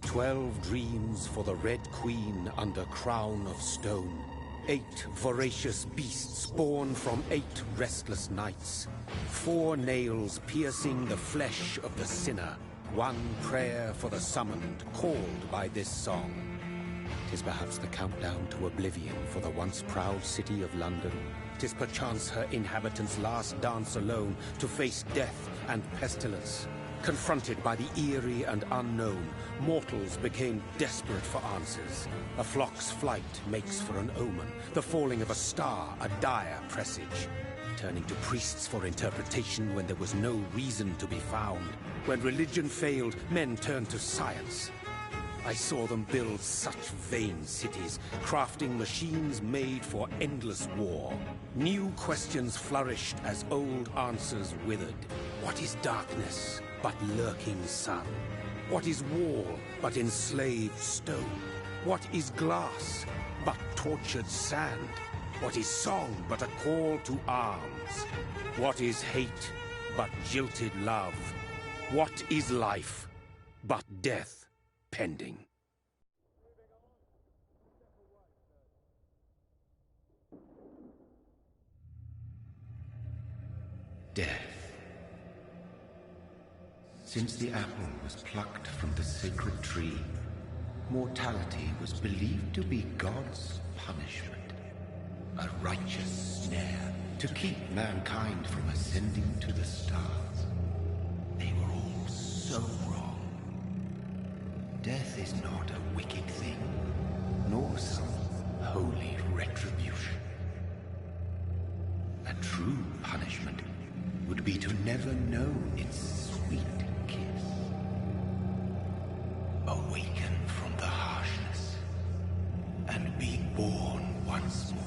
12 dreams for the Red Queen under crown of stone. 8 voracious beasts born from 8 restless nights. 4 nails piercing the flesh of the sinner. 1 prayer for the summoned, called by this song. 'Tis perhaps the countdown to oblivion for the once proud city of London. 'Tis perchance her inhabitants' last dance alone to face death and pestilence. Confronted by the eerie and unknown, mortals became desperate for answers. A flock's flight makes for an omen, the falling of a star a dire presage. Turning to priests for interpretation when there was no reason to be found. When religion failed, men turned to science. I saw them build such vain cities, crafting machines made for endless war. New questions flourished as old answers withered. What is darkness but lurking sun? What is wall but enslaved stone? What is glass but tortured sand? What is song but a call to arms? What is hate but jilted love? What is life but death pending? Death. Since the apple was plucked from the sacred tree, mortality was believed to be God's punishment. A righteous snare to keep mankind from ascending to the stars. They were all so wrong. Death is not a wicked thing, nor some holy retribution. A true punishment would be to never know its sweet kiss. Awaken from the harshness and be born once more.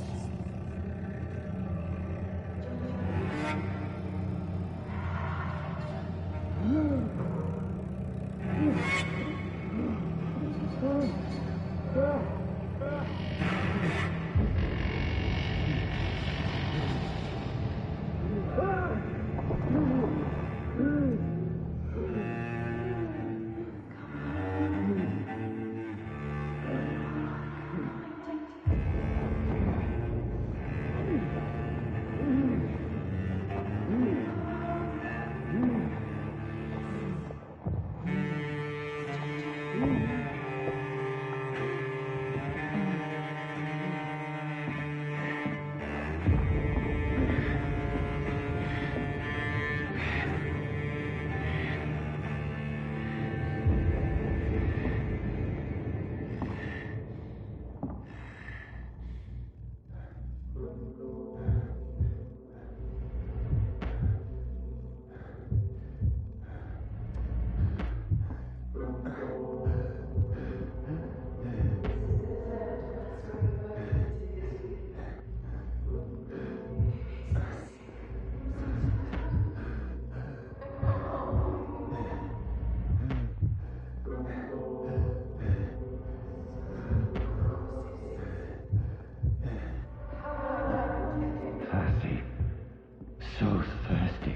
So thirsty.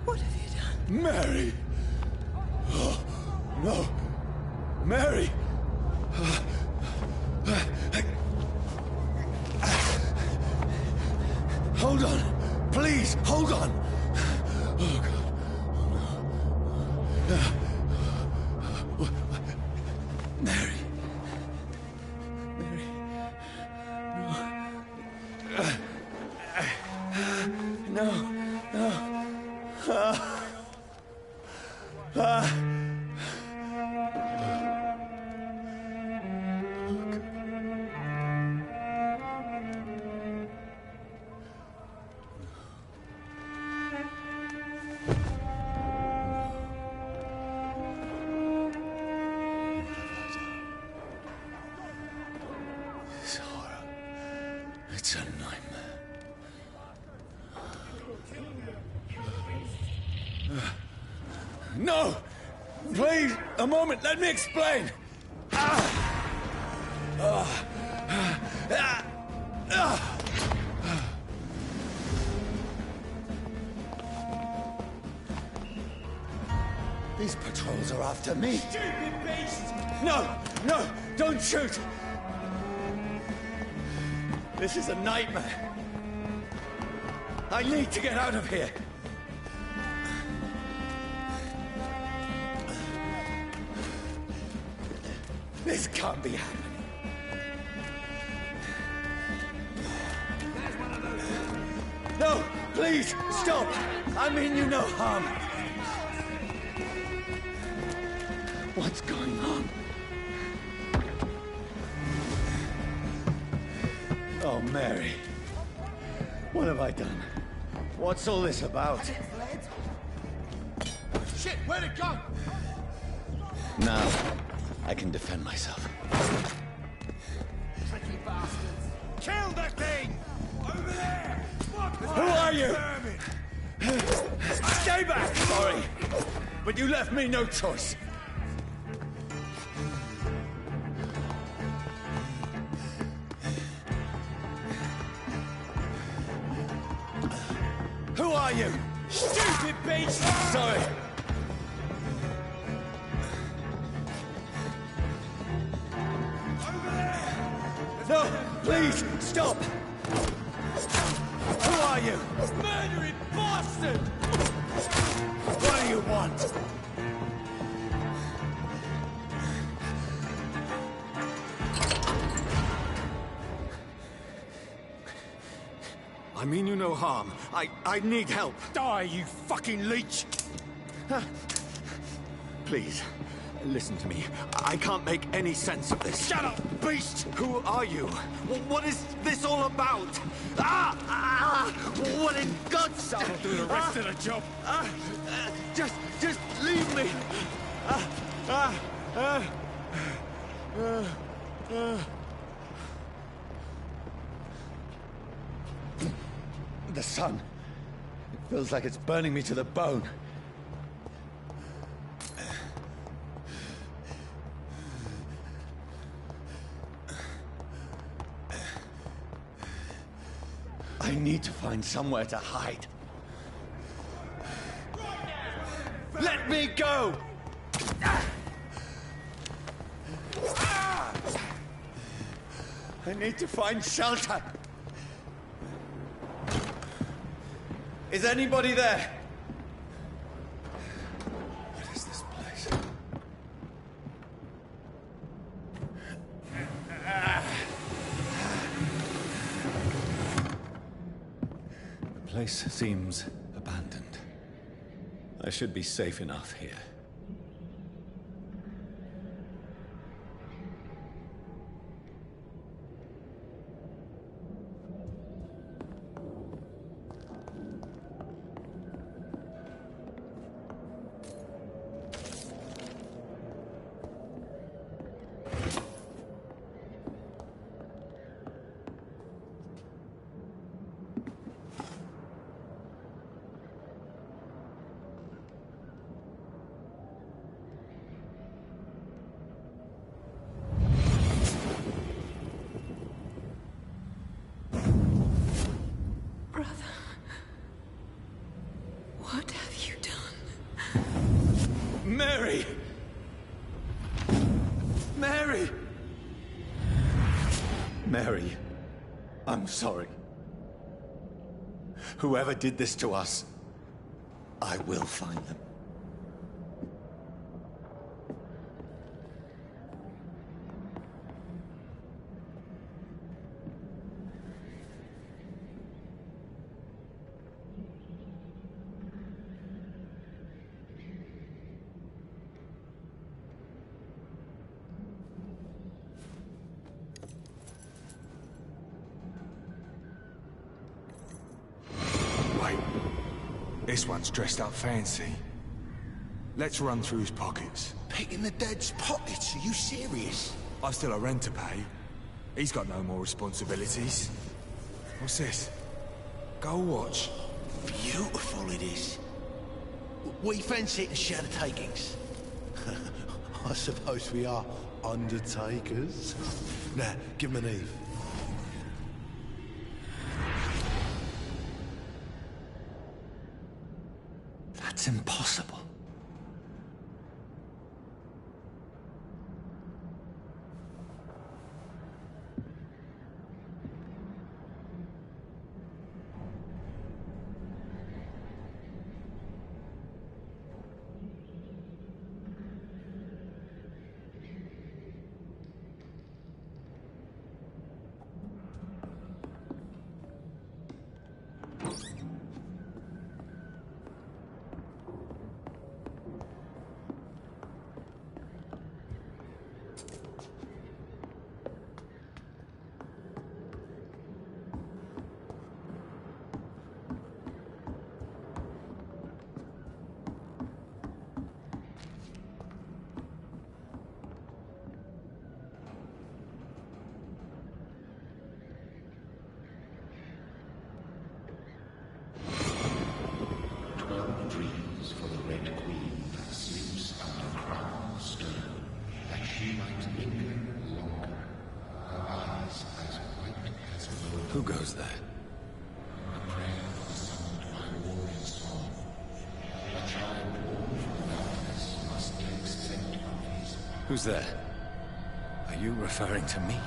What have you done? Mary! Oh, no! Mary! Hold on! Please, hold on! No! Please, a moment, let me explain! These patrols are after me. Stupid beast! No! No! Don't shoot! This is a nightmare. I need to get out of here. This can't be happening. No! Please, stop! I mean you no harm. What's going on? Oh, Mary. What have I done? What's all this about? Shit, where'd it go? Now, I can defend myself. Tricky bastards. Kill the thing! Over there! Who are you? Stay back! Sorry, but you left me no choice. Who are you? Stupid beast! Sorry. Over there! No, please, stop! Who are you? Murdering bastard! What do you want? I mean you no harm. I need help. Die, you fucking leech! Please, listen to me. I can't make any sense of this. Shut up, beast! Who are you? What is this all about? What in God's... I'll do the rest of the job. Just leave me. The sun. It feels like it's burning me to the bone. I need to find somewhere to hide. Let me go! I need to find shelter. Is anybody there? What is this place? The place seems abandoned. I should be safe enough here. What have you done? Mary! Mary! Mary, I'm sorry. Whoever did this to us, I will find them. This one's dressed up fancy. Let's run through his pockets. Picking the dead's pockets? Are you serious? I've still a rent to pay. He's got no more responsibilities. What's this? Gold watch. Beautiful it is. We fancy it and share the takings. I suppose we are undertakers. Now, give him an Eve. That's impossible. Dreams for the Red Queen that sleeps under crown of stone, that she might linger longer, her eyes as white as wool. Who goes there? A prayer summoned by warrior song. A child born from darkness must take scent of his. Who's there? Are you referring to me?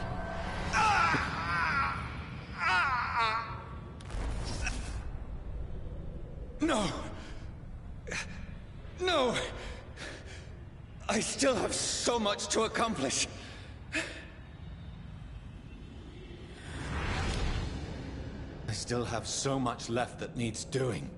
No! No! I still have so much to accomplish. I still have so much left that needs doing.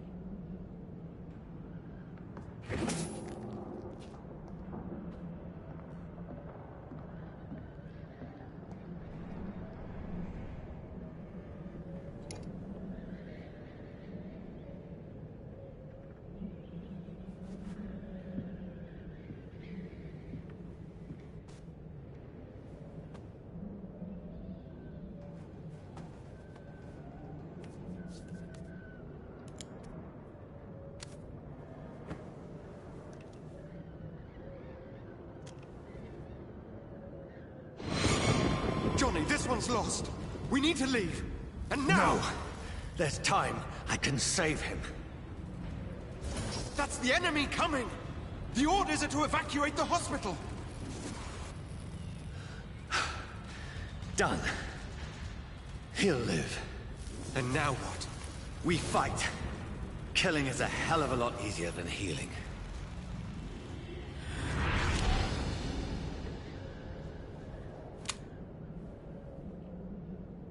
Johnny, this one's lost. We need to leave. And now! No! There's time. I can save him. That's the enemy coming! The orders are to evacuate the hospital! Done. He'll live. And now what? We fight. Killing is a hell of a lot easier than healing.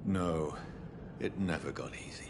No, it never got easy.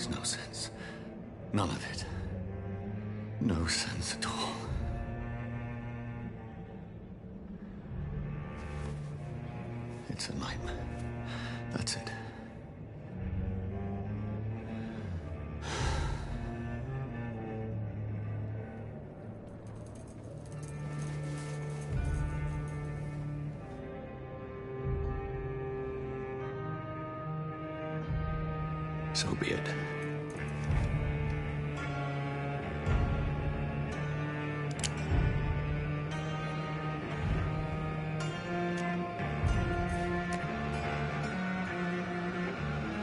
makes no sense. None of it. No sense at all. It's a nightmare. That's it. So be it.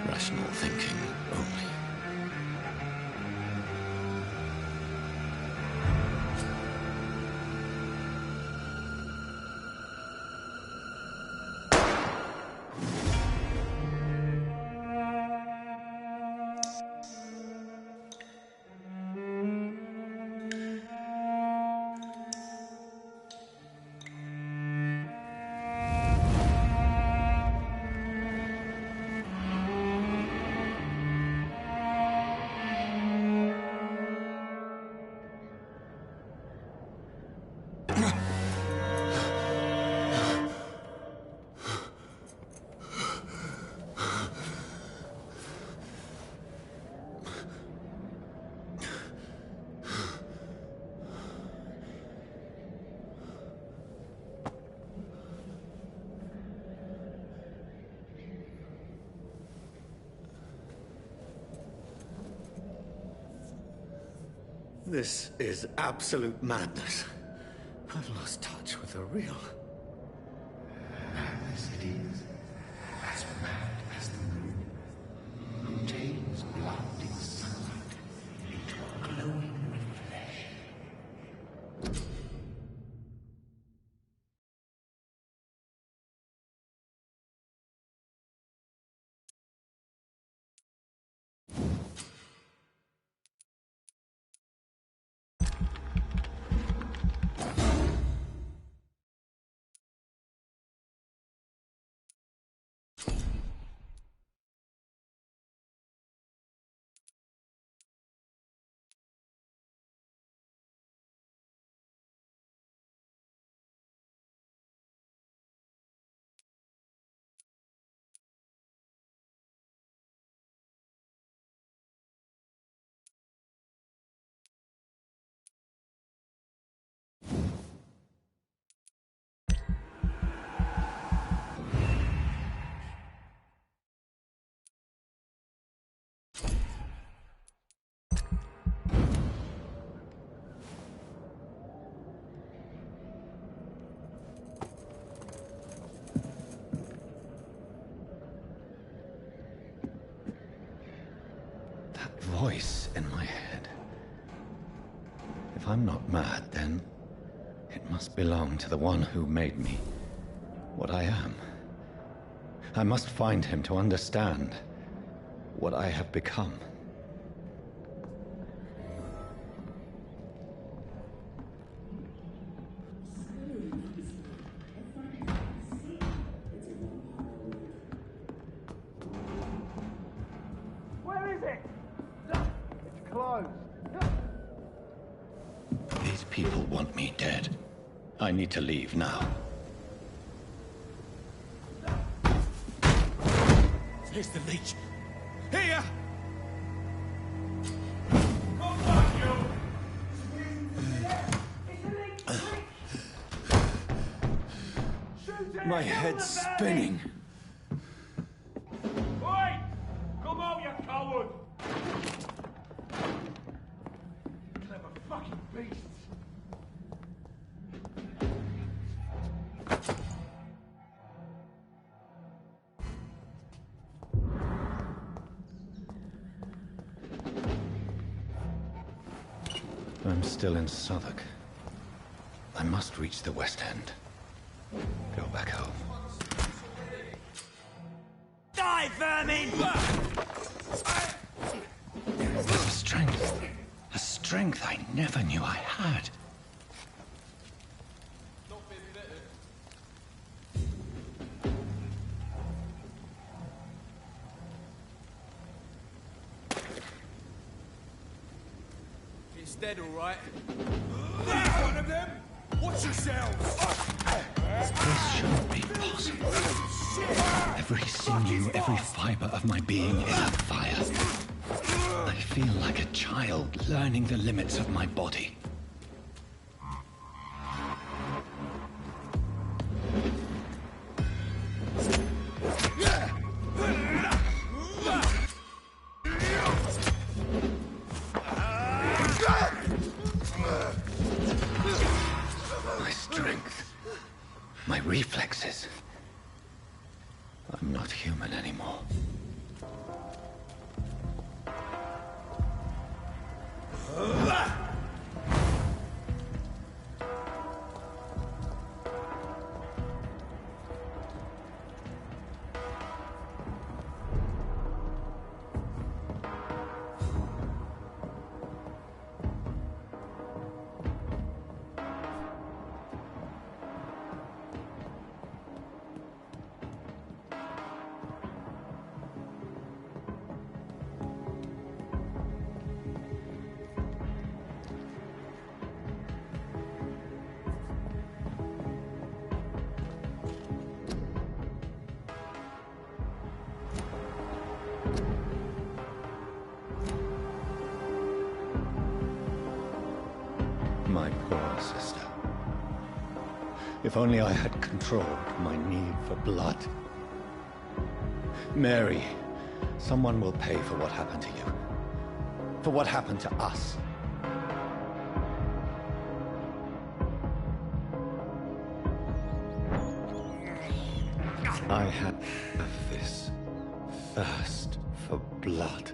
Rational thinking only. This is absolute madness. I've lost touch with the real. Madness it is. As mad as the moon. Contains blinding sunlight into a glowing reflection. Voice in my head. If I'm not mad, then it must belong to the one who made me what I am. I must find him to understand what I have become. Where is it? It's closed. These people want me dead. I need to leave now. Here's the leech. Here! My head's spinning. Oi! Come out, you coward! Clever fucking beasts! I'm still in Southwark. I must reach the West End. Go back home. Die, vermin! There's a strength. A strength I never knew I had. dead, all right? One of them? Watch yourselves! This shouldn't be possible. Every sinew, every fiber of my being is afire. I feel like a child learning the limits of my body. My strength, my reflexes. I'm not human anymore. My poor sister. If only I had controlled my need for blood. Mary, someone will pay for what happened to you. For what happened to us. I have this thirst for blood.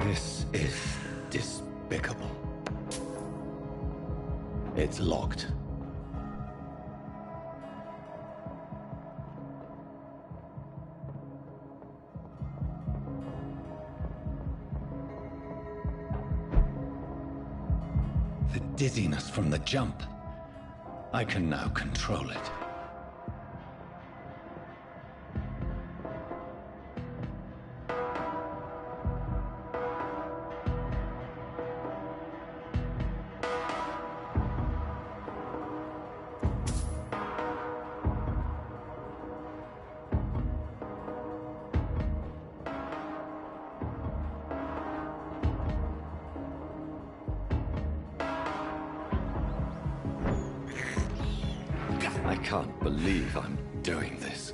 This is despicable. It's locked. The dizziness from the jump. I can now control it. I can't believe I'm doing this.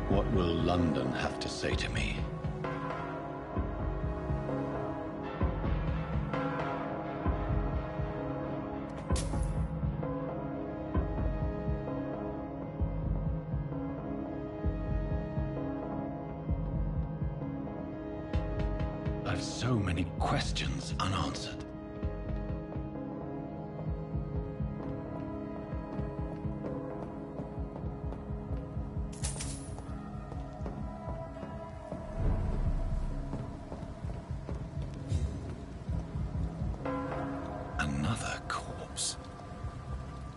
What will London have to say to me? I've so many questions unanswered. Another corpse.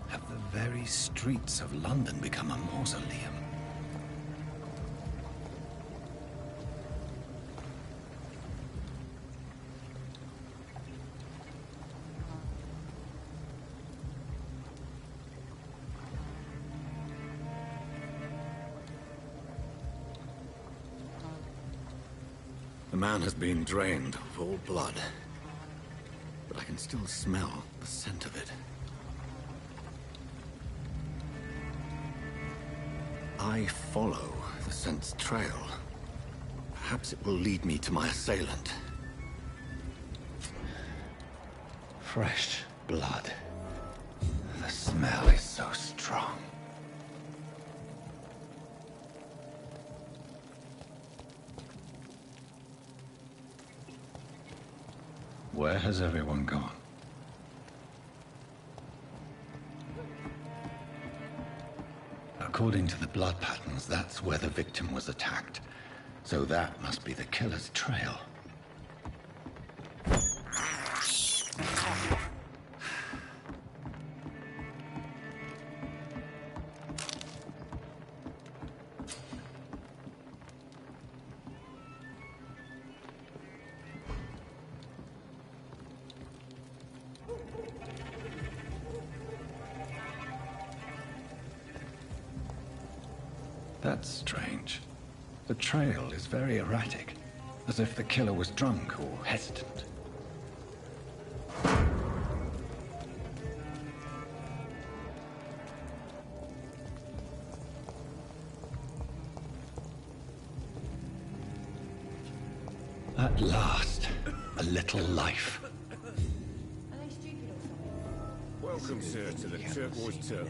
Have the very streets of London become a mausoleum? The man has been drained of all blood, but I can still smell the scent of it. I follow the scent's trail. Perhaps it will lead me to my assailant. Fresh blood. The smell is so strong. Where has everyone gone? According to the blood patterns, that's where the victim was attacked. So that must be the killer's trail. That's strange. The trail is very erratic, as if the killer was drunk or hesitant. At last, a little life. Welcome, sir, to the Turquoise Turtle.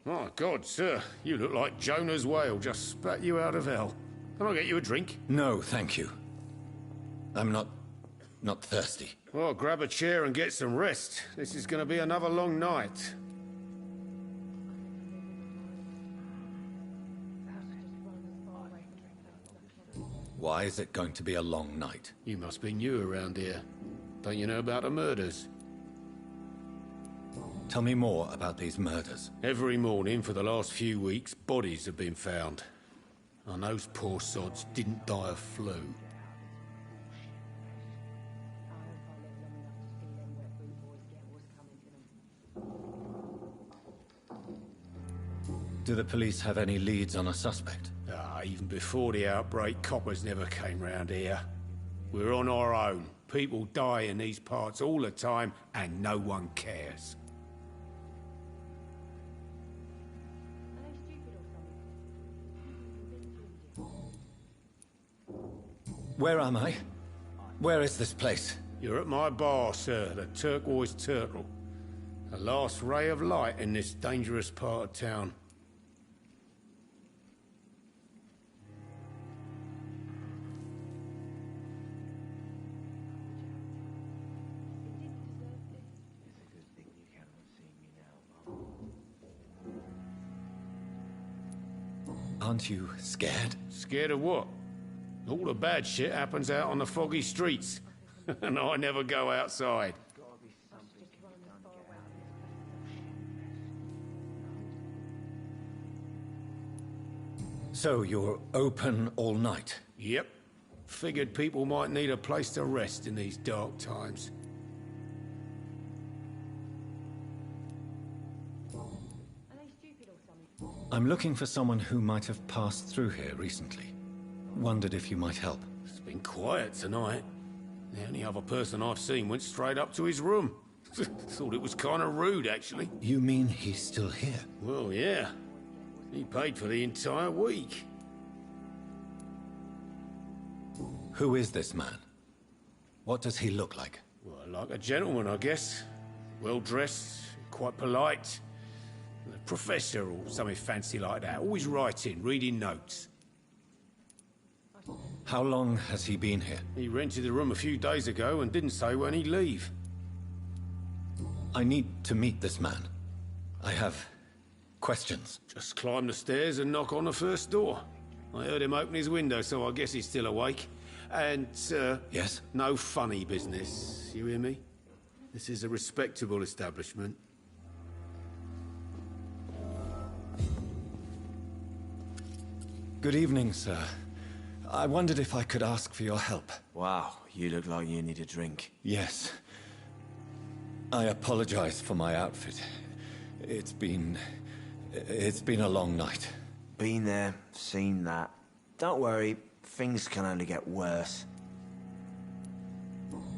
My God, sir, you look like Jonah's whale just spat you out of hell. Can I get you a drink? No, thank you. I'm not thirsty. Well, grab a chair and get some rest. This is going to be another long night. Why is it going to be a long night? You must be new around here. Don't you know about the murders? Tell me more about these murders. Every morning for the last few weeks, bodies have been found. And those poor sods didn't die of flu. Do the police have any leads on a suspect? Even before the outbreak, coppers never came round here. We're on our own. People die in these parts all the time, and no one cares. Where am I? Where is this place? You're at my bar, sir, the Turquoise Turtle. The last ray of light in this dangerous part of town. Aren't you scared? Scared of what? All the bad shit happens out on the foggy streets. And I never go outside. So you're open all night? Yep. Figured people might need a place to rest in these dark times. I'm looking for someone who might have passed through here recently. Wondered if you might help. It's been quiet tonight. The only other person I've seen went straight up to his room. Thought it was kind of rude, actually. You mean he's still here? Well, yeah. He paid for the entire week. Who is this man? What does he look like? Well, like a gentleman, I guess. Well-dressed, quite polite. A professor or something fancy like that. Always writing, reading notes. How long has he been here? He rented the room a few days ago and didn't say when he'd leave. I need to meet this man. I have questions. Just climb the stairs and knock on the first door. I heard him open his window, so I guess he's still awake. And, sir... Yes? No funny business, you hear me? This is a respectable establishment. Good evening, sir. I wondered if I could ask for your help. Wow, you look like you need a drink. Yes. I apologize for my outfit. It's been a long night. Been there, seen that. Don't worry, things can only get worse.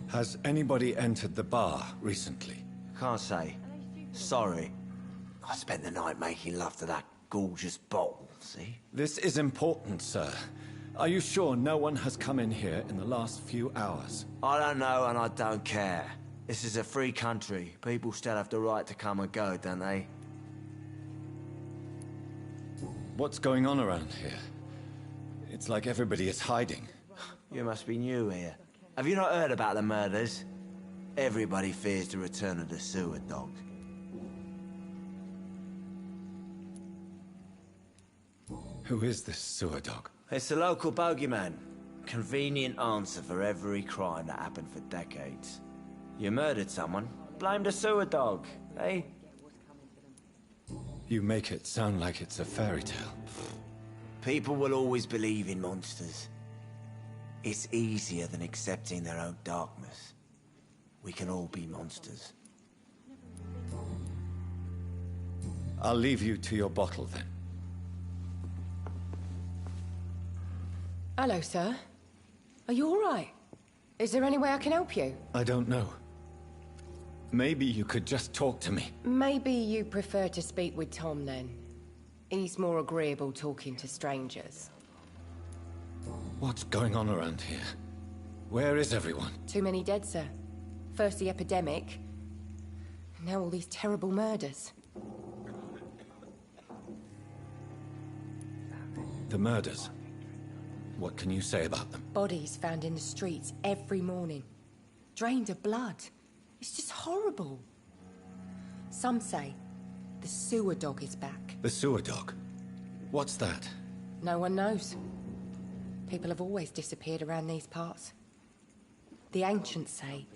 Has anybody entered the bar recently? Can't say. Sorry. I spent the night making love to that gorgeous bottle, see? This is important, sir. Are you sure no one has come in here in the last few hours? I don't know and I don't care. This is a free country. People still have the right to come and go, don't they? What's going on around here? It's like everybody is hiding. You must be new here. Have you not heard about the murders? Everybody fears the return of the sewer dog. Who is this sewer dog? It's a local bogeyman. Convenient answer for every crime that happened for decades. You murdered someone, blamed a sewer dog, eh? You make it sound like it's a fairy tale. People will always believe in monsters. It's easier than accepting their own darkness. We can all be monsters. I'll leave you to your bottle, then. Hello, sir. Are you all right? Is there any way I can help you? I don't know. Maybe you could just talk to me. Maybe you prefer to speak with Tom, then. He's more agreeable talking to strangers. What's going on around here? Where is everyone? Too many dead, sir. First the epidemic, and now all these terrible murders. The murders. What can you say about them? Bodies found in the streets every morning. Drained of blood. It's just horrible. Some say the sewer dog is back. The sewer dog? What's that? No one knows. People have always disappeared around these parts. The ancients say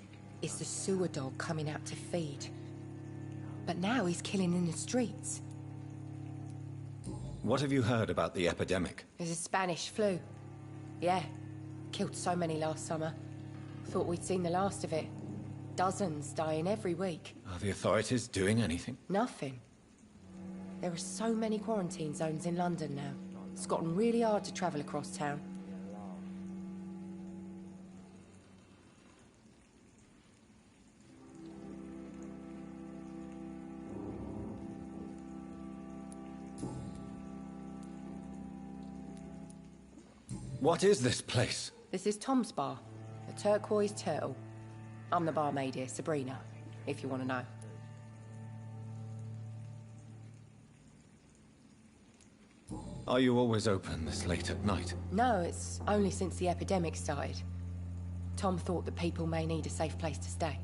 it's the sewer dog coming out to feed. But now he's killing in the streets. What have you heard about the epidemic? There's a Spanish flu. Yeah. Killed so many last summer. Thought we'd seen the last of it. Dozens dying every week. Are the authorities doing anything? Nothing. There are so many quarantine zones in London now. It's gotten really hard to travel across town. What is this place? This is Tom's bar, the Turquoise Turtle. I'm the barmaid here, Sabrina, if you want to know. Are you always open this late at night? No, it's only since the epidemic started. Tom thought that people may need a safe place to stay.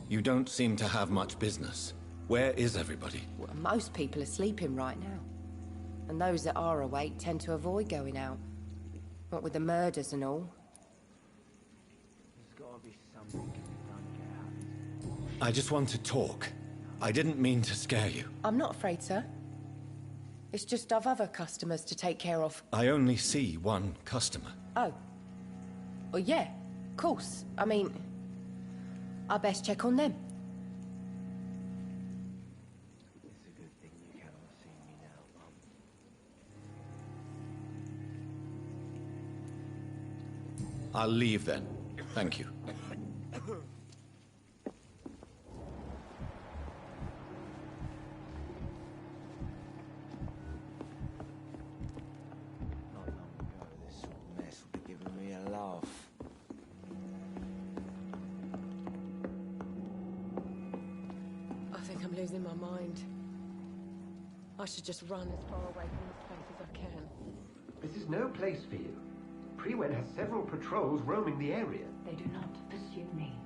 You don't seem to have much business. Where is everybody? Well, most people are sleeping right now. And those that are awake tend to avoid going out. What with the murders and all. There's gotta be something can be done to get out. I just want to talk. I didn't mean to scare you. I'm not afraid, sir. It's just I've other customers to take care of. I only see one customer. Oh. Well, yeah, of course. I mean, I best check on them. It's a good thing you cannot see me now, Mum. I'll leave then. Thank you. Not long ago, this sort of mess would have given me a laugh. I think I'm losing my mind. I should just run as far away from this place as I can. This is no place for you. Prewen has several patrols roaming the area. They do not pursue me.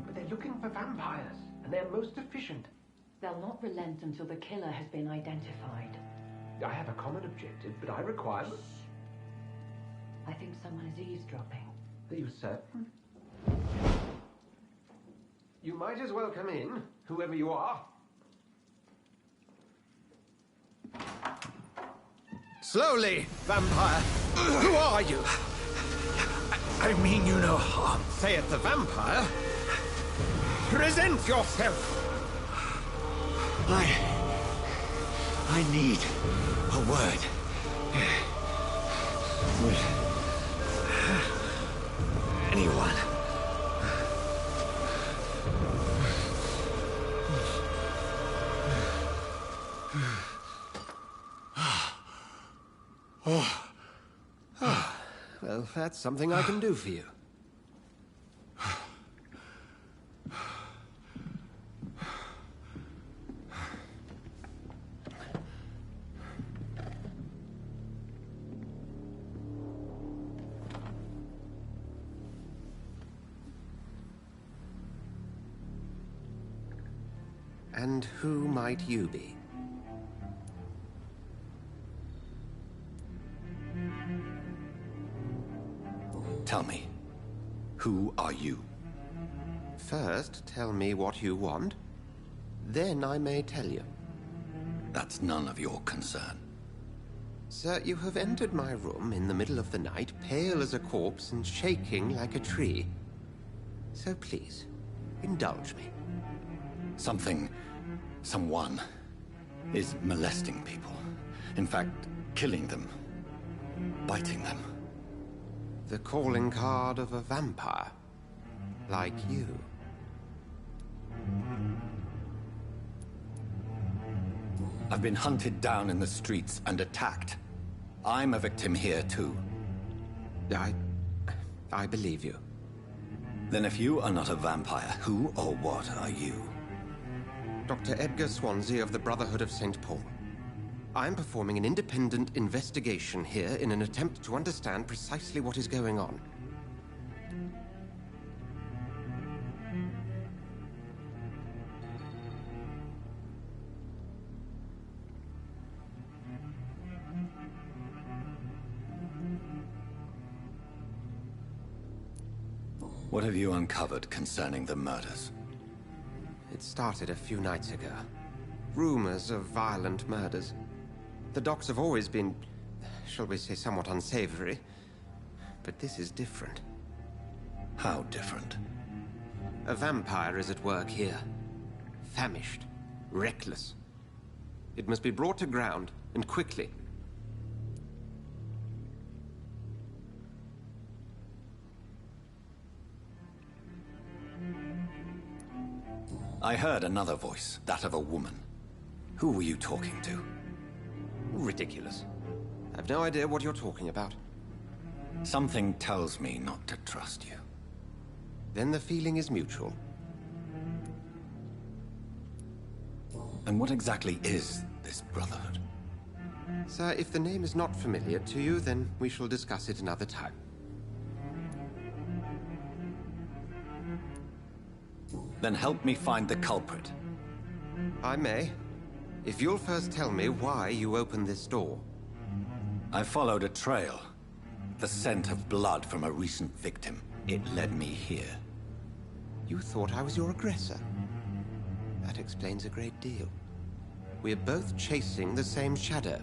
But they're looking for vampires, and they're most efficient. They'll not relent until the killer has been identified. I have a common objective, but I require... I think someone is eavesdropping. Are you certain? You might as well come in, whoever you are. Slowly, vampire. Who are you? I mean you no harm. Say it, the vampire. Present yourself. I need a word. Would anyone? Well, that's something I can do for you. And who might you be? Tell me, who are you? First, tell me what you want. Then I may tell you. That's none of your concern. Sir, you have entered my room in the middle of the night, pale as a corpse and shaking like a tree. So please, indulge me. Someone is molesting people. In fact, killing them. Biting them. The calling card of a vampire. Like you. I've been hunted down in the streets and attacked. I'm a victim here, too. I believe you. Then if you are not a vampire, who or what are you? Dr. Edgar Swansea of the Brotherhood of St. Paul. I'm performing an independent investigation here in an attempt to understand precisely what is going on. What have you uncovered concerning the murders? It started a few nights ago. Rumors of violent murders. The docks have always been, shall we say, somewhat unsavory. But this is different. How different? A vampire is at work here. Famished. Reckless. It must be brought to ground, and quickly. I heard another voice, that of a woman. Who were you talking to? Ridiculous. I've no idea what you're talking about. Something tells me not to trust you. Then the feeling is mutual. And what exactly is this Brotherhood? Sir, if the name is not familiar to you, then we shall discuss it another time. Then help me find the culprit. I may. If you'll first tell me why you opened this door. I followed a trail. The scent of blood from a recent victim. It led me here. You thought I was your aggressor? That explains a great deal. We're both chasing the same shadow.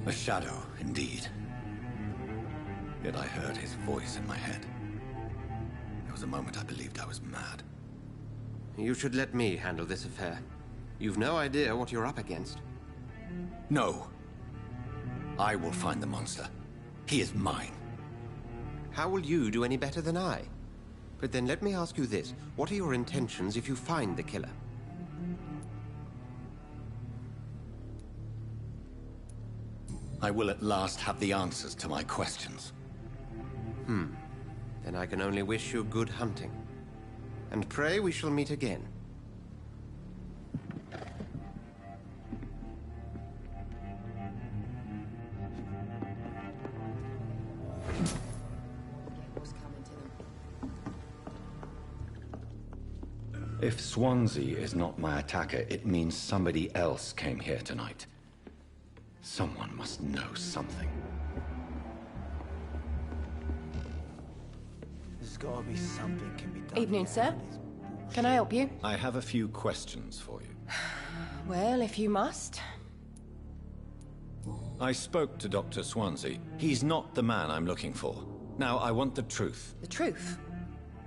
A shadow, indeed. Yet I heard his voice in my head. There was a moment I believed I was mad. You should let me handle this affair. You've no idea what you're up against. No. I will find the monster. He is mine. How will you do any better than I? But then let me ask you this. What are your intentions if you find the killer? I will at last have the answers to my questions. Then I can only wish you good hunting. And pray we shall meet again. If Swansea is not my attacker, it means somebody else came here tonight. Someone must know something. There's gotta be something can be done. Evening, sir. Can I help you? I have a few questions for you. Well, if you must. I spoke to Dr. Swansea. He's not the man I'm looking for. Now, I want the truth. The truth?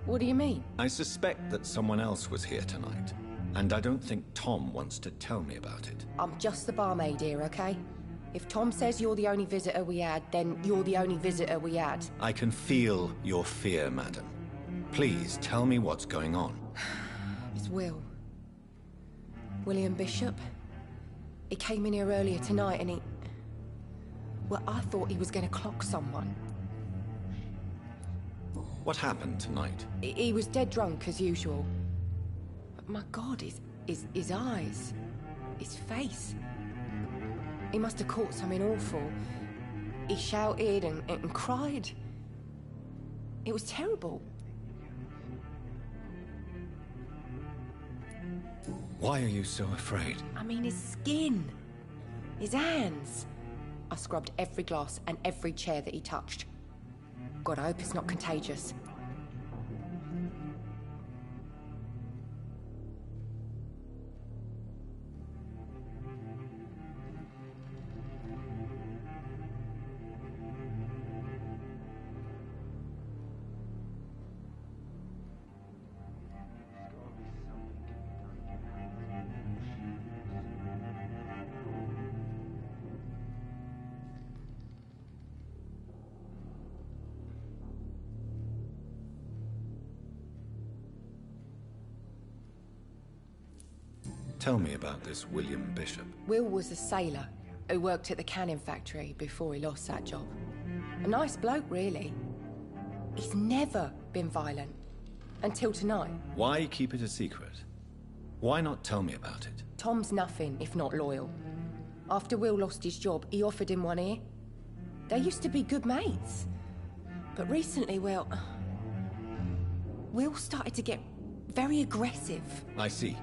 What do you mean? I suspect that someone else was here tonight. And I don't think Tom wants to tell me about it. I'm just the barmaid here, okay? If Tom says you're the only visitor we had, then you're the only visitor we had. I can feel your fear, madam. Please, tell me what's going on. It's Will. William Bishop. He came in here earlier tonight and he... Well, I thought he was going to clock someone. What happened tonight? He was dead drunk, as usual. But my God, his eyes... his face... He must have caught something awful. He shouted and cried. It was terrible. Why are you so afraid? I mean, his skin. His hands. I scrubbed every glass and every chair that he touched. God, I hope it's not contagious. Tell me about this William Bishop. Will was a sailor who worked at the cannon factory before he lost that job. A nice bloke, really. He's never been violent. Until tonight. Why keep it a secret? Why not tell me about it? Tom's nothing if not loyal. After Will lost his job, he offered him one ear. They used to be good mates. But recently, well... Will started to get very aggressive. I see.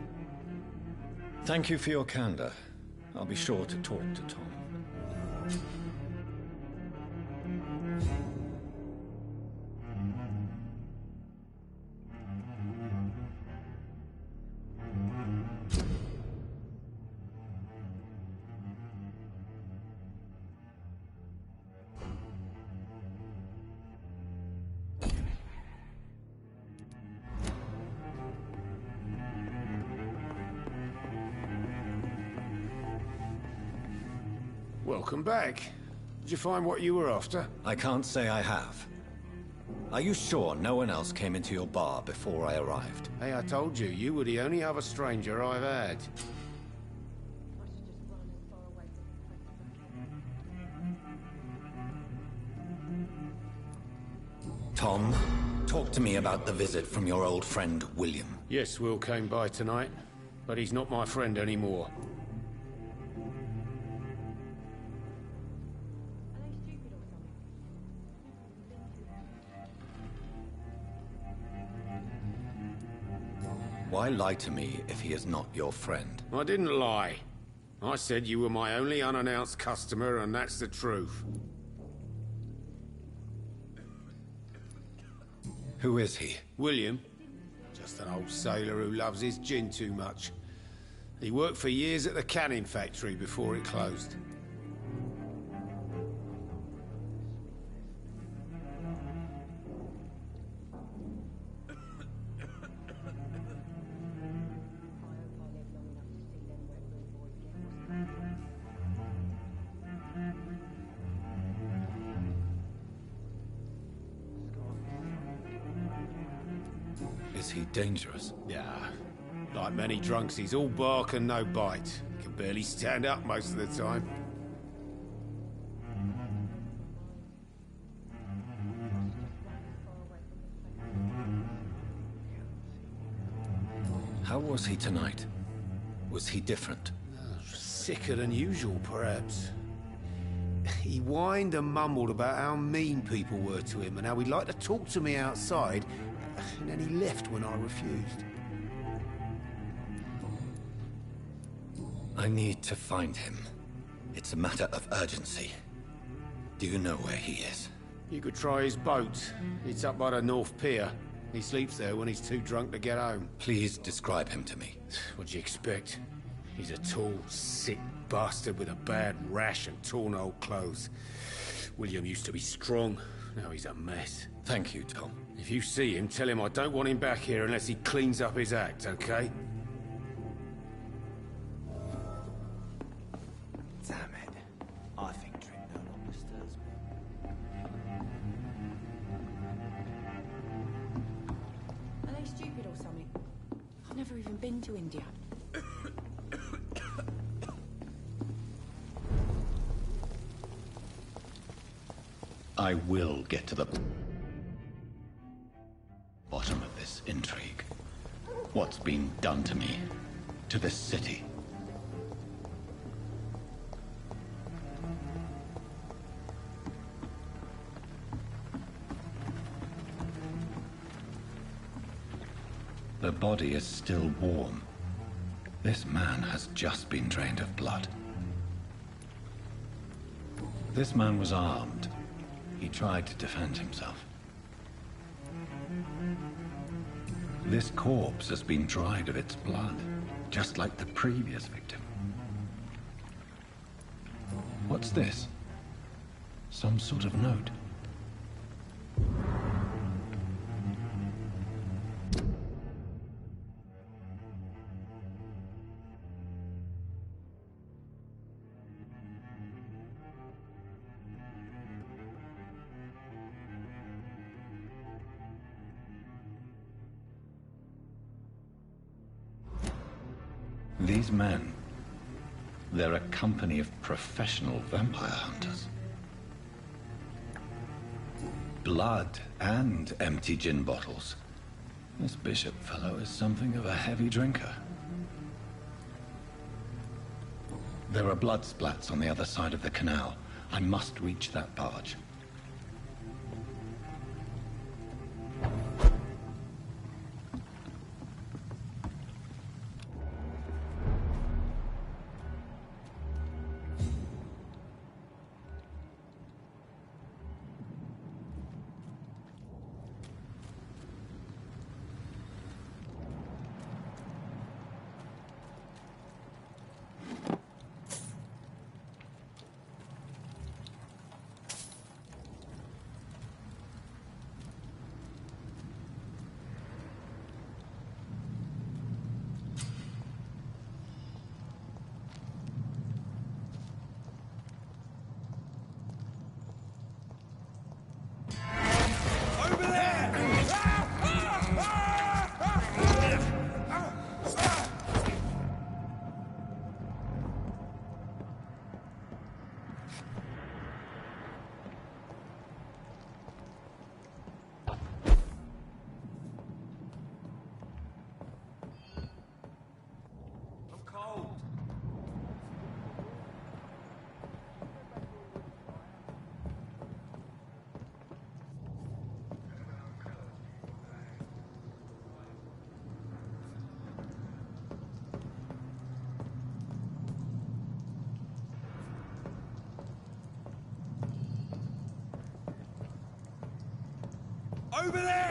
Thank you for your candor. I'll be sure to talk to Tom. Welcome back. Did you find what you were after? I can't say I have. Are you sure no one else came into your bar before I arrived? Hey, I told you, you were the only other stranger I've had. Tom, talk to me about the visit from your old friend, William. Yes, Will came by tonight, but he's not my friend anymore. Why lie to me if he is not your friend? I didn't lie. I said you were my only unannounced customer, and that's the truth. Who is he? William. Just an old sailor who loves his gin too much. He worked for years at the cannon factory before it closed. Is he dangerous? Yeah. Like many drunks, he's all bark and no bite. Can barely stand up most of the time. How was he tonight? Was he different? Sicker than usual, perhaps. He whined and mumbled about how mean people were to him and how he'd like to talk to me outside, and then he left when I refused. I need to find him. It's a matter of urgency. Do you know where he is? You could try his boat. It's up by the North Pier. He sleeps there when he's too drunk to get home. Please describe him to me. What'd you expect? He's a tall, sick bastard with a bad rash and torn old clothes. William used to be strong. Now he's a mess. Thank you, Tom. If you see him, tell him I don't want him back here unless he cleans up his act, okay? Damn it. I think drink no longer stirs me. Are they stupid or something? I've never even been to India. I will get to the bottom of this intrigue. What's been done to me, to this city? The body is still warm. This man has just been drained of blood. This man was armed. He tried to defend himself. This corpse has been dried of its blood, just like the previous victim. What's this? Some sort of note. These men, they're a company of professional vampire hunters. Blood and empty gin bottles. This bishop fellow is something of a heavy drinker. There are blood splats on the other side of the canal. I must reach that barge. Over there!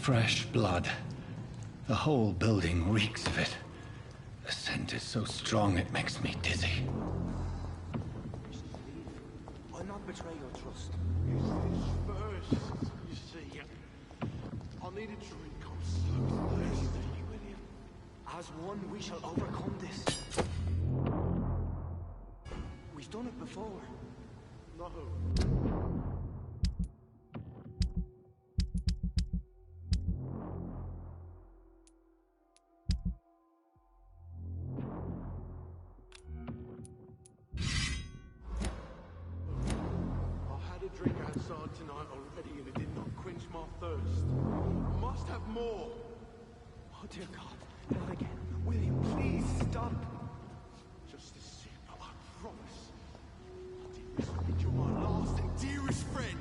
Fresh blood. The whole building reeks of it. The scent is so strong it makes me dizzy. I'll not betray your trust. First, you see, I need a drink. I'm so thirsty, William. As one, we shall overcome this. We've done it before. No. Drink outside tonight already and it did not quench my thirst. I must have more. Oh dear God, not again. William, please stop. Just a sip, I promise. Dearest friend, you're my last and dearest friend.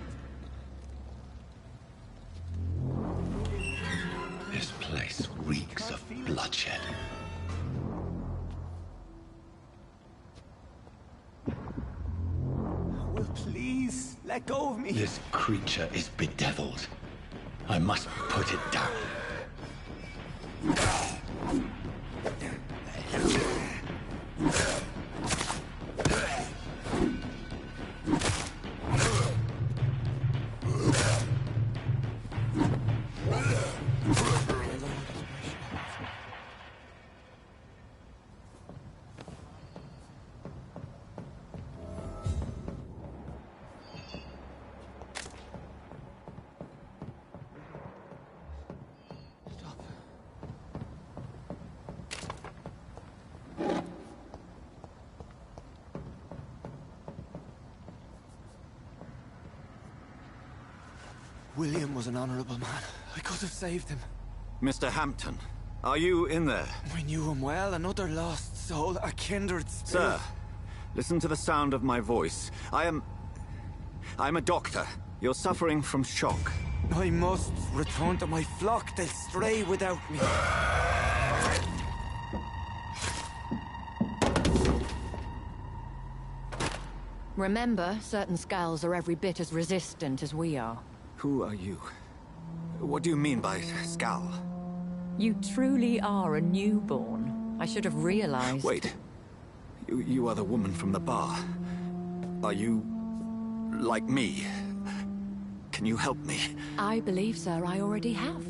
This place reeks of bloodshed. Please, let go of me. This creature is bedeviled. I must put it down. William was an honorable man. I could have saved him. Mr. Hampton, are you in there? I knew him well, another lost soul, a kindred spirit. Sir, listen to the sound of my voice. I'm a doctor. You're suffering from shock. I must return to my flock. They'll stray without me. Remember, certain skulls are every bit as resistant as we are. Who are you? What do you mean by Skal? You truly are a newborn. I should have realized. Wait. You are the woman from the bar. Are you... like me? Can you help me? I believe, sir, I already have.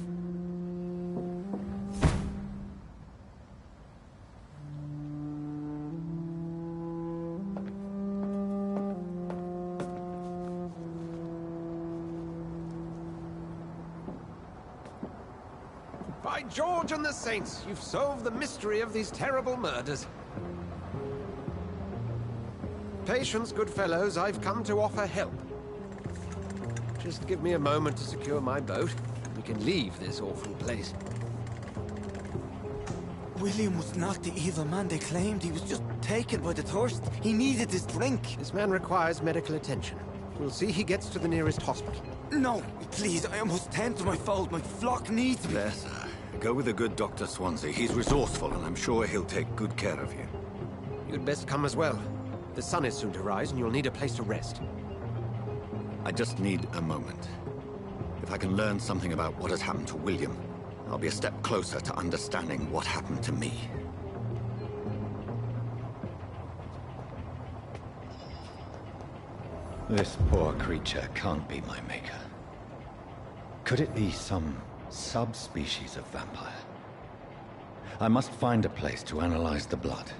By George and the Saints, you've solved the mystery of these terrible murders. Patience, good fellows, I've come to offer help. Just give me a moment to secure my boat. We can leave this awful place. William was not the evil man they claimed. He was just taken by the thirst. He needed this drink. This man requires medical attention. We'll see he gets to the nearest hospital. No, please, I must tend to my fold. My flock needs me. There, sir. Go with the good Dr. Swansea. He's resourceful, and I'm sure he'll take good care of you. You'd best come as well. The sun is soon to rise, and you'll need a place to rest. I just need a moment. If I can learn something about what has happened to William, I'll be a step closer to understanding what happened to me. This poor creature can't be my maker. Could it be some subspecies of vampire? I must find a place to analyze the blood.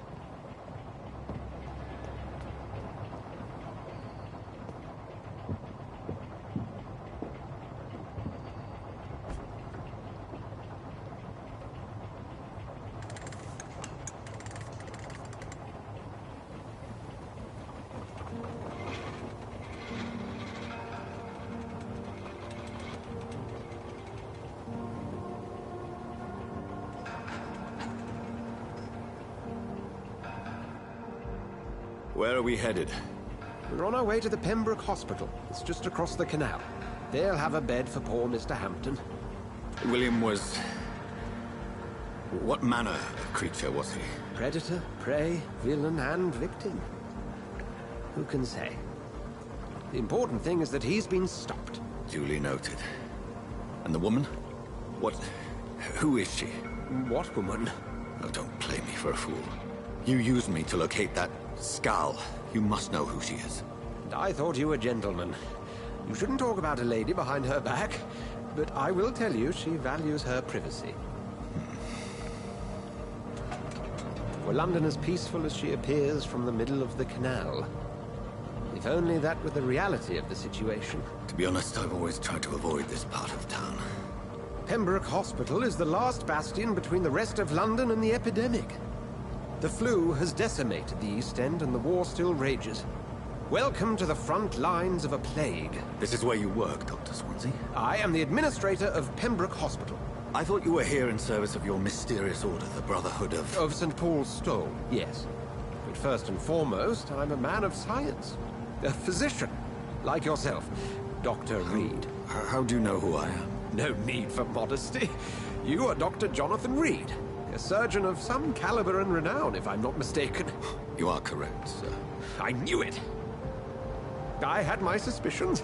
Where are we headed? We're on our way to the Pembroke Hospital. It's just across the canal. They'll have a bed for poor Mr. Hampton. William was... What manner of creature was he? Predator, prey, villain, and victim. Who can say? The important thing is that he's been stopped. Duly noted. And the woman? What... who is she? What woman? Oh, don't play me for a fool. You used me to locate that skull. You must know who she is. And I thought you a gentleman. You shouldn't talk about a lady behind her back, but I will tell you she values her privacy. Were London as peaceful as she appears from the middle of the canal? If only that were the reality of the situation. To be honest, I've always tried to avoid this part of town. Pembroke Hospital is the last bastion between the rest of London and the epidemic. The flu has decimated the East End and the war still rages. Welcome to the front lines of a plague. This is where you work, Dr. Swansea? I am the administrator of Pembroke Hospital. I thought you were here in service of your mysterious order, the Brotherhood of... Of St. Paul's Stole, yes. But first and foremost, I'm a man of science. A physician, like yourself, Dr. Reed. How do you know who I am? No need for modesty. You are Dr. Jonathan Reed. A surgeon of some caliber and renown, if I'm not mistaken. You are correct, sir. I knew it! I had my suspicions.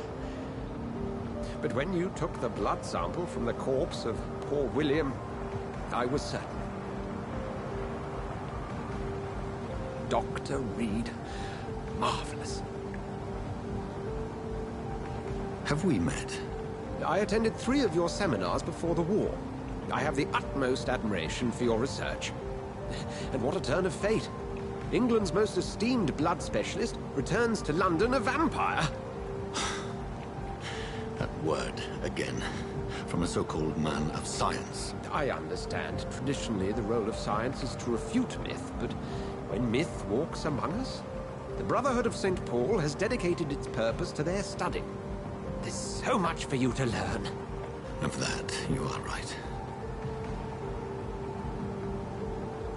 But when you took the blood sample from the corpse of poor William, I was certain. Dr. Reed. Marvelous. Have we met? I attended 3 of your seminars before the war. I have the utmost admiration for your research. And what a turn of fate. England's most esteemed blood specialist returns to London a vampire. That word, again. From a so-called man of science. I understand. Traditionally, the role of science is to refute myth, but when myth walks among us, the Brotherhood of St. Paul has dedicated its purpose to their study. There's so much for you to learn. Of that, you are right.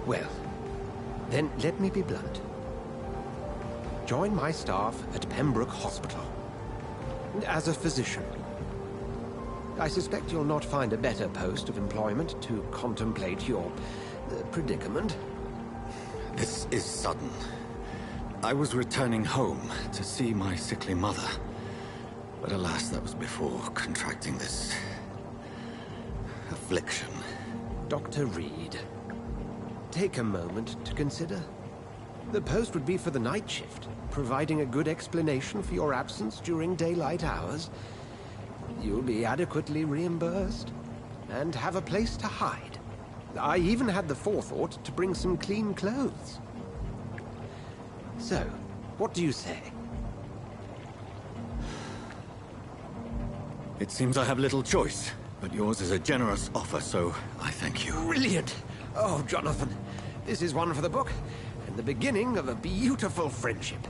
Well, then let me be blunt. Join my staff at Pembroke Hospital. As a physician. I suspect you'll not find a better post of employment to contemplate your predicament. This is sudden. I was returning home to see my sickly mother. But alas, that was before contracting this... affliction. Dr. Reed, take a moment to consider. The post would be for the night shift, providing a good explanation for your absence during daylight hours. You'll be adequately reimbursed, and have a place to hide. I even had the forethought to bring some clean clothes. So, what do you say? It seems I have little choice, but yours is a generous offer, so I thank you. Brilliant! Oh, Jonathan, this is one for the book, and the beginning of a beautiful friendship.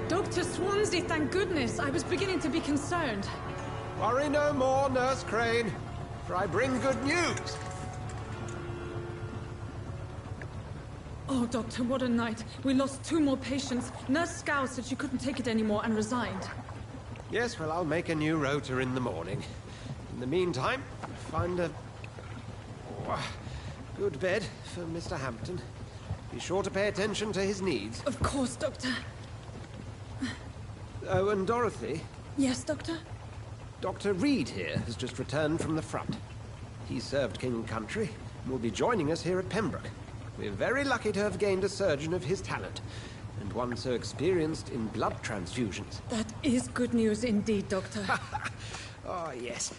Dr. Swansea, thank goodness. I was beginning to be concerned. Worry no more, Nurse Crane, for I bring good news. Oh, Doctor, what a night. We lost 2 more patients. Nurse Scow said she couldn't take it anymore and resigned. Yes, well, I'll make a new rota in the morning. In the meantime, find a good bed for Mr. Hampton. Be sure to pay attention to his needs. Of course, Doctor. Oh, and Dorothy? Yes, Doctor? Dr. Reed here has just returned from the front. He served King and Country and will be joining us here at Pembroke. We're very lucky to have gained a surgeon of his talent, and one so experienced in blood transfusions. That is good news indeed, Doctor. Oh, yes.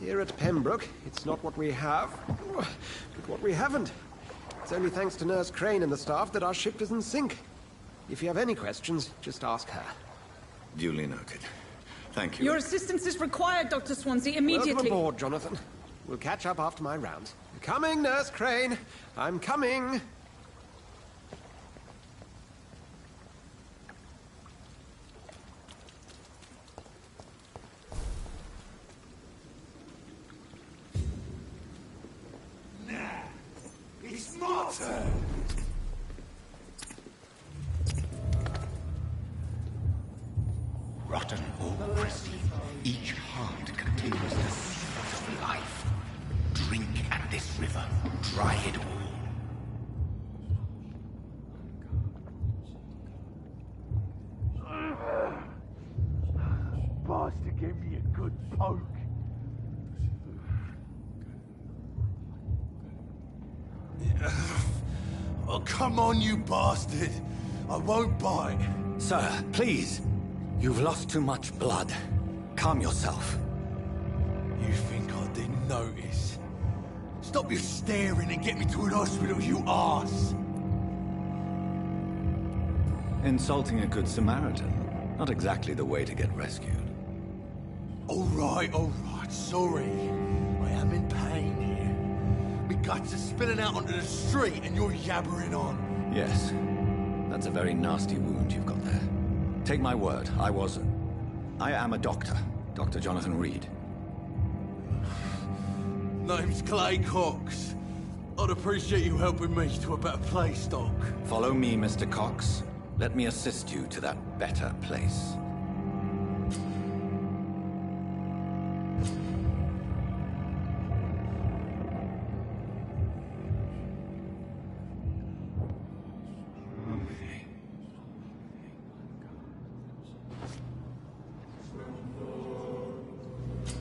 Here at Pembroke, it's not what we have, but what we haven't. It's only thanks to Nurse Crane and the staff that our ship isn't sink. If you have any questions, just ask her. Duly noted. Thank you. Your assistance is required, Dr. Swansea, immediately. Welcome aboard, Jonathan. We'll catch up after my rounds. Coming, Nurse Crane. I'm coming. It's my turn! Rotten or pristine, each heart contains the seeds of life. Drink at this river, try it all. Bastard gave me a good poke. Oh, come on, you bastard! I won't bite. Sir, please. You've lost too much blood. Calm yourself. You think I didn't notice? Stop your staring and get me to an hospital, you arse! Insulting a good Samaritan. Not exactly the way to get rescued. All right, sorry. I am in pain here. My guts are spilling out onto the street and you're yabbering on. Yes. That's a very nasty wound you've got there. Take my word, I am a doctor. Dr. Jonathan Reed. Name's Clay Cox. I'd appreciate you helping me to a better place, Doc. Follow me, Mr. Cox. Let me assist you to that better place.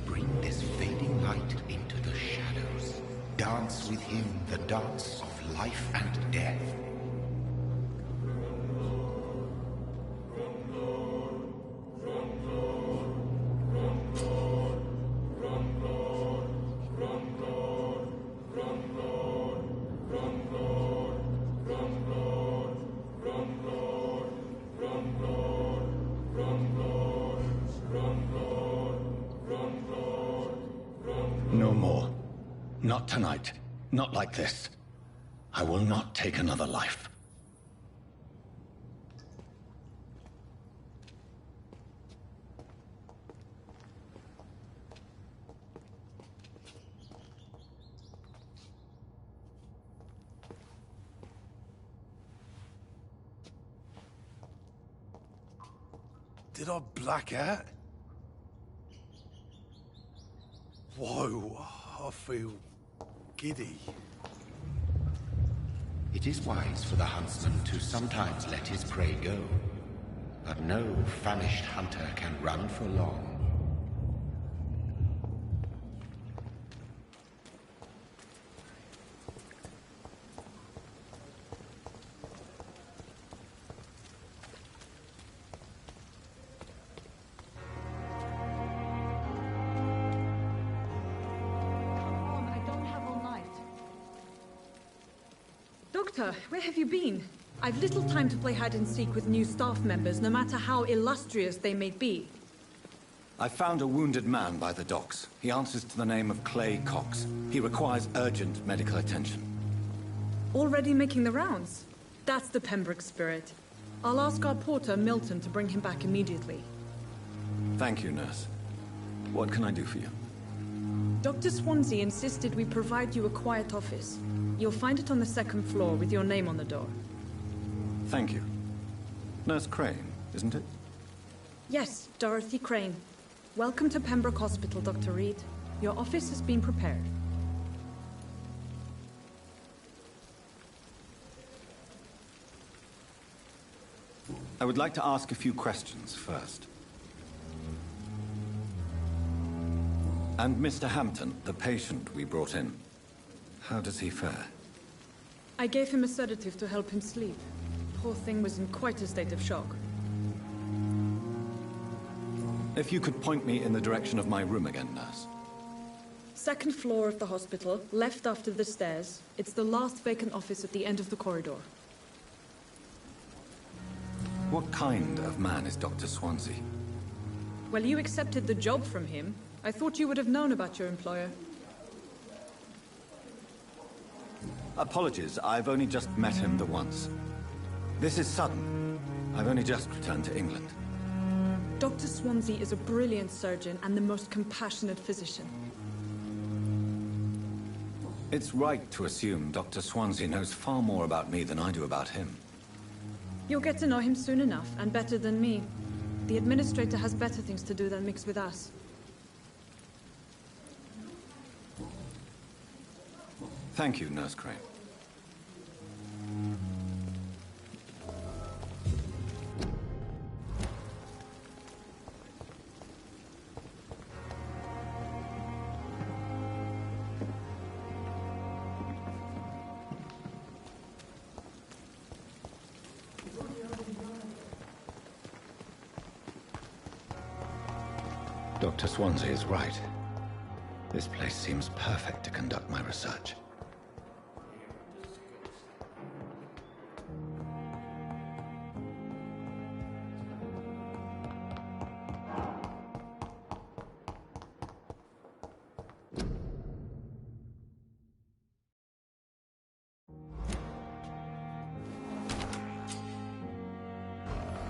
Bring this fading light into the shadows. Dance with him the dance of life and death. No more. Not tonight. Not like this. I will not take another life. Did I black out? Whoa, I feel giddy. It is wise for the huntsman to sometimes let his prey go, but no famished hunter can run for long. Doctor, where have you been? I've little time to play hide and seek with new staff members, no matter how illustrious they may be. I found a wounded man by the docks. He answers to the name of Clay Cox. He requires urgent medical attention. Already making the rounds? That's the Pembroke spirit. I'll ask our porter, Milton, to bring him back immediately. Thank you, nurse. What can I do for you? Dr. Swansea insisted we provide you a quiet office. You'll find it on the second floor with your name on the door. Thank you. Nurse Crane, isn't it? Yes, Dorothy Crane. Welcome to Pembroke Hospital, Dr. Reed. Your office has been prepared. I would like to ask a few questions first. And Mr. Hampton, the patient we brought in, how does he fare? I gave him a sedative to help him sleep. Poor thing was in quite a state of shock. If you could point me in the direction of my room again, nurse. Second floor of the hospital, left after the stairs. It's the last vacant office at the end of the corridor. What kind of man is Dr. Swansea? Well, you accepted the job from him. I thought you would have known about your employer. Apologies, I've only just met him the once. This is sudden. I've only just returned to England. Dr. Swansea is a brilliant surgeon and the most compassionate physician. It's right to assume Dr. Swansea knows far more about me than I do about him. You'll get to know him soon enough, and better than me. The administrator has better things to do than mix with us. Thank you, Nurse Crane. Dr. Swansea is right. This place seems perfect to conduct my research.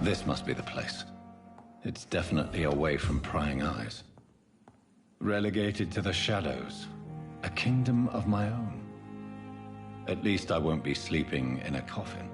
This must be the place. It's definitely away from prying eyes. Relegated to the shadows. A kingdom of my own. At least I won't be sleeping in a coffin.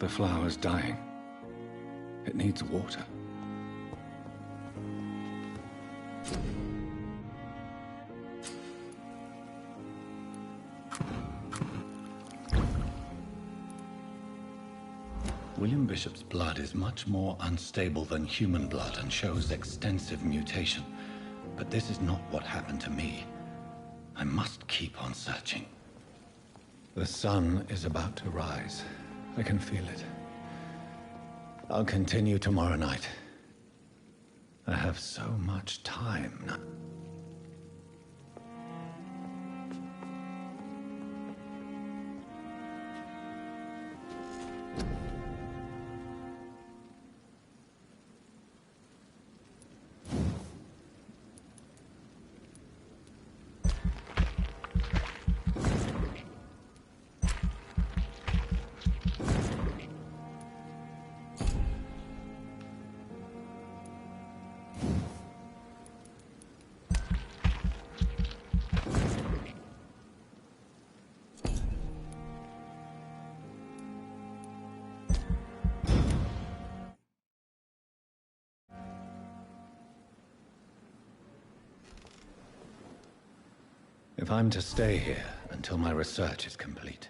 The flower's dying. It needs water. William Bishop's blood is much more unstable than human blood and shows extensive mutation. But this is not what happened to me. I must keep on searching. The sun is about to rise. I can feel it. I'll continue tomorrow night. I have so much time now. If I'm to stay here until my research is complete,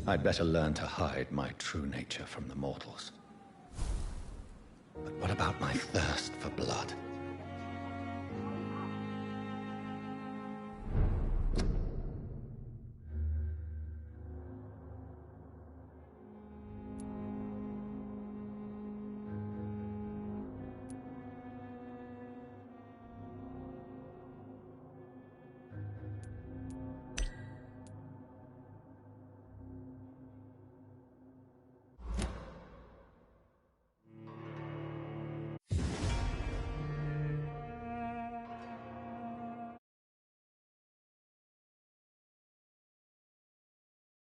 I'd better learn to hide my true nature from the mortals. But what about my thirst for blood?